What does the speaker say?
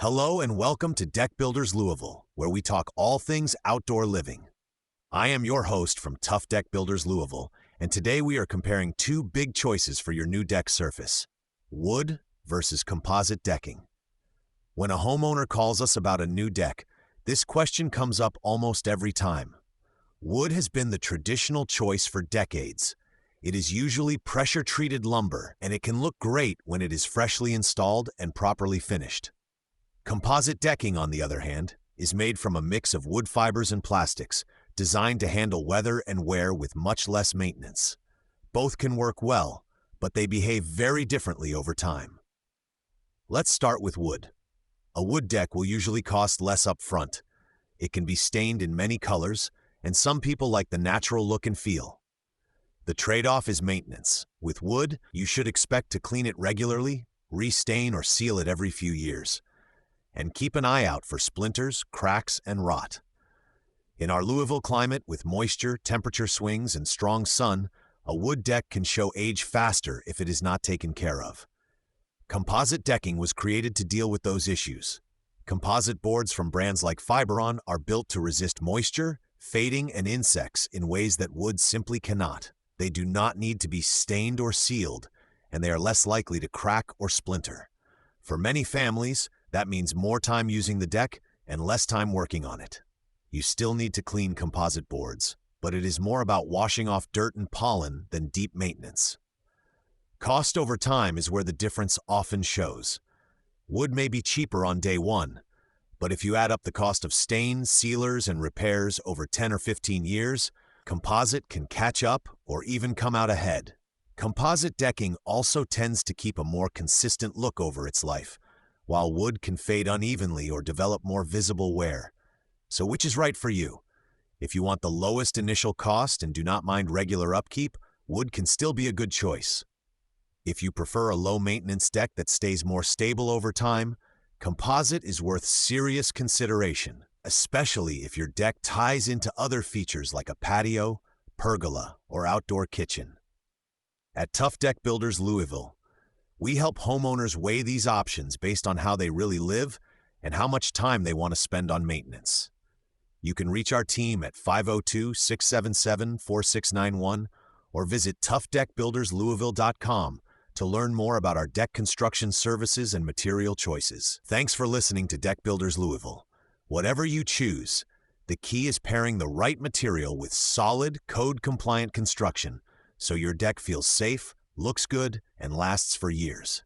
Hello and welcome to Deck Builders Louisville, where we talk all things outdoor living. I am your host from Tough Deck Builders Louisville, and today we are comparing two big choices for your new deck surface: wood versus composite decking. When a homeowner calls us about a new deck, this question comes up almost every time. Wood has been the traditional choice for decades. It is usually pressure-treated lumber, and it can look great when it is freshly installed and properly finished. Composite decking, on the other hand, is made from a mix of wood fibers and plastics, designed to handle weather and wear with much less maintenance. Both can work well, but they behave very differently over time. Let's start with wood. A wood deck will usually cost less up front. It can be stained in many colors, and some people like the natural look and feel. The trade-off is maintenance. With wood, you should expect to clean it regularly, restain or seal it every few years, and keep an eye out for splinters, cracks, and rot. In our Louisville climate, with moisture, temperature swings, and strong sun, a wood deck can show age faster if it is not taken care of. Composite decking was created to deal with those issues. Composite boards from brands like Fiberon are built to resist moisture, fading, and insects in ways that wood simply cannot. They do not need to be stained or sealed, and they are less likely to crack or splinter. For many families, that means more time using the deck and less time working on it. You still need to clean composite boards, but it is more about washing off dirt and pollen than deep maintenance. Cost over time is where the difference often shows. Wood may be cheaper on day one, but if you add up the cost of stains, sealers, and repairs over 10 or 15 years, composite can catch up or even come out ahead. Composite decking also tends to keep a more consistent look over its life, while wood can fade unevenly or develop more visible wear. So which is right for you? If you want the lowest initial cost and do not mind regular upkeep, wood can still be a good choice. If you prefer a low-maintenance deck that stays more stable over time, composite is worth serious consideration, especially if your deck ties into other features like a patio, pergola, or outdoor kitchen. At Tough Deck Builders Louisville, we help homeowners weigh these options based on how they really live and how much time they want to spend on maintenance. You can reach our team at 502-677-4691 or visit toughdeckbuilderslouisville.com to learn more about our deck construction services and material choices. Thanks for listening to Deck Builders Louisville. Whatever you choose, the key is pairing the right material with solid, code-compliant construction so your deck feels safe, looks good, and lasts for years.